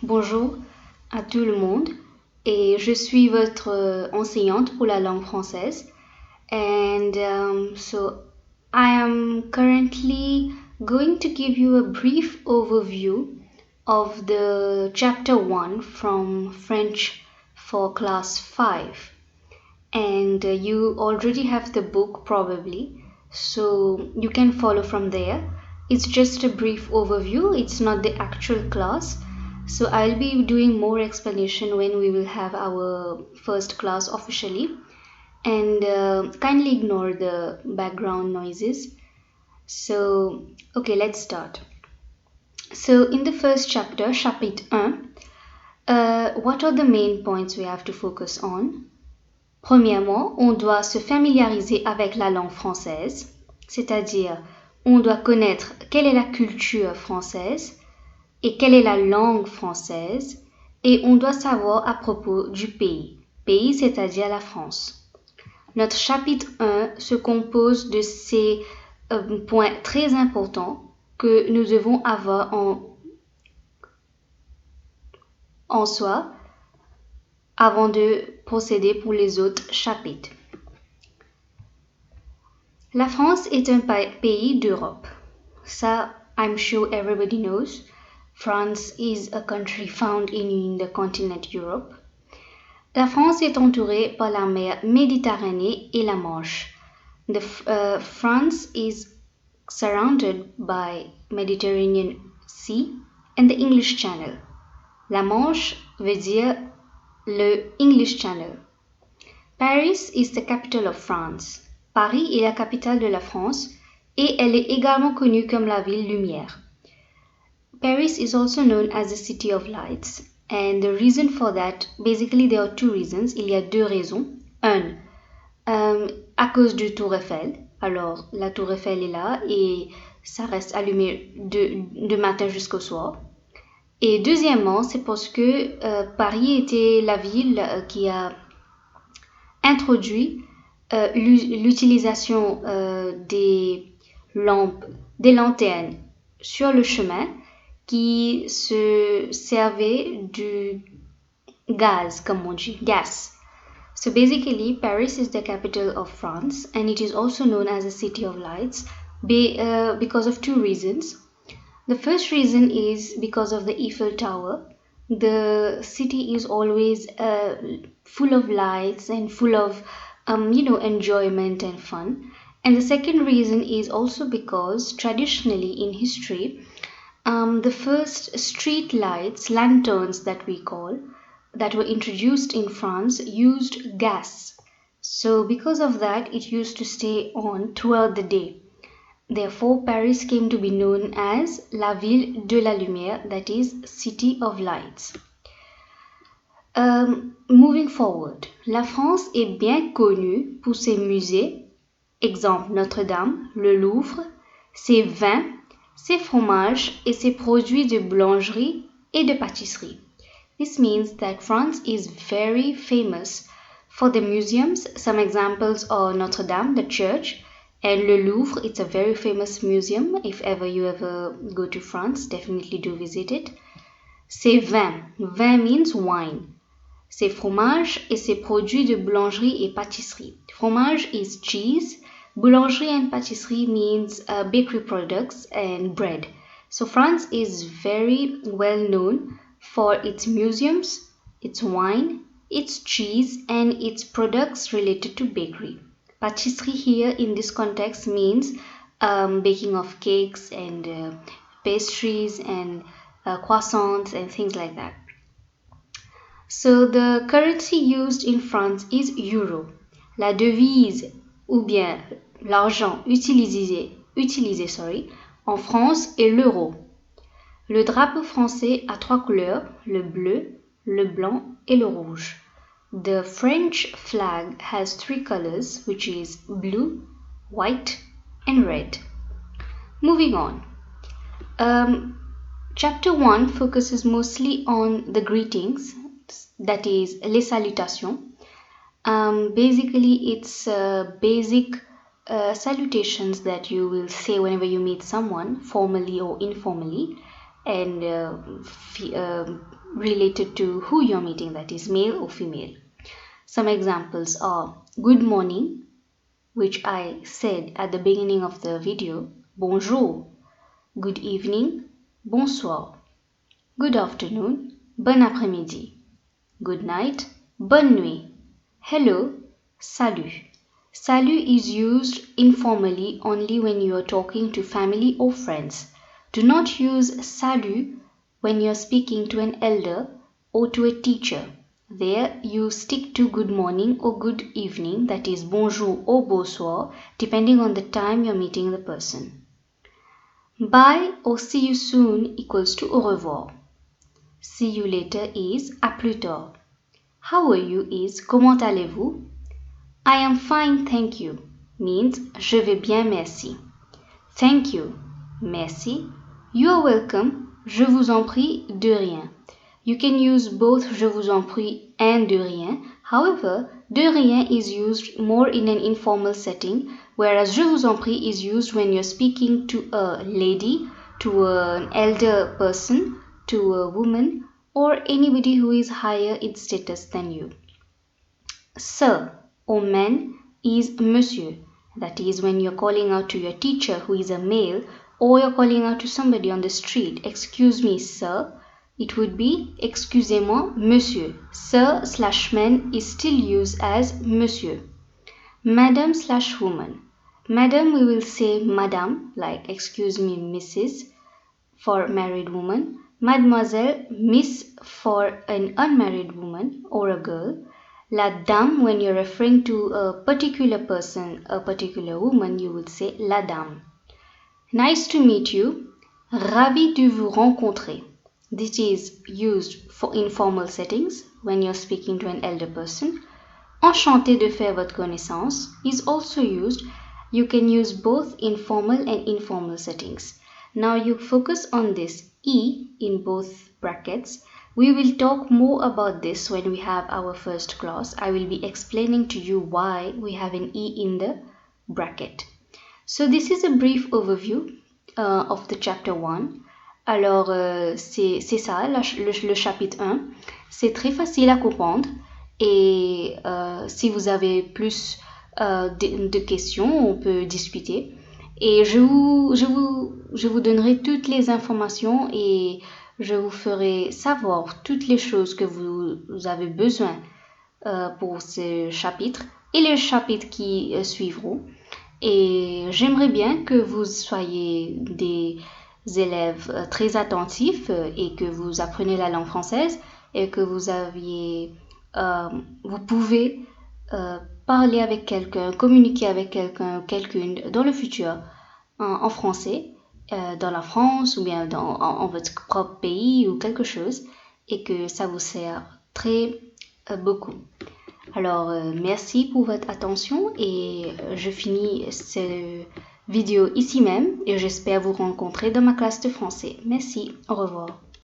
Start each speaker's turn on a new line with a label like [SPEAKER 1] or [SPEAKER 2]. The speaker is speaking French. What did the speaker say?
[SPEAKER 1] Bonjour à tout le monde et je suis votre enseignante pour la langue française and so I am currently going to give you a brief overview of the chapter 1 from French for class 5 and you already have the book probably, so you can follow from there. It's just a brief overview, it's not the actual class, so I'll be doing more explanation when we will have our first class officially, and kindly ignore the background noises. So okay, let's start. So in the first chapter, chapitre 1, what are the main points we have to focus on? Premièrement, on doit se familiariser avec la langue française, c'est-à-dire on doit connaître quelle est la culture française et quelle est la langue française, et on doit savoir à propos du pays. Pays, c'est-à-dire la France. Notre chapitre 1 se compose de ces points très importants que nous devons avoir en soi avant de procéder pour les autres chapitres. La France est un pays d'Europe. Ça, I'm sure everybody knows. France is a country found in the continent Europe. La France est entourée par la mer Méditerranée et la Manche. France is surrounded by Mediterranean Sea and the English Channel. La Manche veut dire le English Channel. Paris is the capital of France. Paris est la capitale de la France et elle est également connue comme la ville lumière. Paris is also known as the city of lights, and the reason for that, basically there are two reasons. Il y a deux raisons. Un, à cause du Tour Eiffel. Alors, la Tour Eiffel est là et ça reste allumé de matin jusqu'au soir. Et deuxièmement, c'est parce que Paris était la ville qui a introduit l'utilisation des lampes, des lanternes sur le chemin qui se servait du gaz, comme on dit, gas. So basically, Paris is the capital of France and it is also known as a city of lights because of two reasons. The first reason is because of the Eiffel Tower. The city is always full of lights and full of enjoyment and fun. And the second reason is also because traditionally in history, the first street lights, lanterns that we call, that were introduced in France used gas. So because of that, it used to stay on throughout the day. Therefore, Paris came to be known as la ville de la lumière, that is, city of lights. Moving forward, la France est bien connue pour ses musées, exemple Notre-Dame, le Louvre, ses vins, ses fromages et ses produits de boulangerie et de pâtisserie. This means that France is very famous for the museums. Some examples are Notre-Dame, the church, and Le Louvre. It's a very famous museum. If ever you go to France, definitely do visit it. Ses vins. Vin means wine. Ses fromages et ses produits de boulangerie et pâtisserie. Fromage is cheese. Boulangerie and pâtisserie means bakery products and bread. So France is very well known for its museums, its wine, its cheese, and its products related to bakery. Pâtisserie here in this context means baking of cakes and pastries and croissants and things like that. So the currency used in France is euro. La devise ou bien l'argent utilisé en France est l'euro. Le drapeau français a trois couleurs, le bleu, le blanc et le rouge. The French flag has three colors, which is blue, white, and red. Moving on. Chapter 1 focuses mostly on the greetings, that is, les salutations. Basically, it's basic salutations that you will say whenever you meet someone, formally or informally. and related to who you're meeting, that is male or female. Some examples are good morning, which I said at the beginning of the video, bonjour. Good evening, bonsoir. Good afternoon, bon après-midi. Good night, bonne nuit. Hello, salut. Salut is used informally only when you are talking to family or friends. Do not use salut when you are speaking to an elder or to a teacher. There you stick to good morning or good evening, that is bonjour or bonsoir, depending on the time you are meeting the person. Bye or see you soon equals to au revoir. See you later is à plus tard. How are you is comment allez-vous? I am fine, thank you means je vais bien, merci. Thank you, merci. You are welcome, je vous en prie, de rien. You can use both je vous en prie and de rien. However, de rien is used more in an informal setting, whereas je vous en prie is used when you're speaking to a lady, to an elder person, to a woman, or anybody who is higher in status than you. Sir or man is monsieur. That is when you're calling out to your teacher who is a male, or you're calling out to somebody on the street, excuse me sir, it would be excusez-moi monsieur. Sir/man is still used as monsieur. Madam/woman. Madam we will say madame, like excuse me Mrs. for married woman. Mademoiselle, miss for an unmarried woman or a girl. La dame, when you're referring to a particular person, a particular woman, you would say la dame. Nice to meet you. Ravi de vous rencontrer. This is used for informal settings when you're speaking to an elder person. Enchanté de faire votre connaissance is also used. You can use both informal and informal settings. Now you focus on this E in both brackets. We will talk more about this when we have our first class. I will be explaining to you why we have an E in the bracket. So this is a brief overview of the chapter 1. Alors c'est ça, le chapitre 1. C'est très facile à comprendre et si vous avez plus de questions, on peut discuter. Et je vous donnerai toutes les informations et je vous ferai savoir toutes les choses que vous avez besoin pour ce chapitre et les chapitres qui suivront. Et j'aimerais bien que vous soyez des élèves très attentifs et que vous appreniez la langue française et que vous pouvez parler avec quelqu'un, communiquer avec quelqu'un, quelqu'une dans le futur en français, dans la France ou bien en votre propre pays ou quelque chose et que ça vous sert très beaucoup. Alors, merci pour votre attention et je finis cette vidéo ici même et j'espère vous rencontrer dans ma classe de français. Merci, au revoir.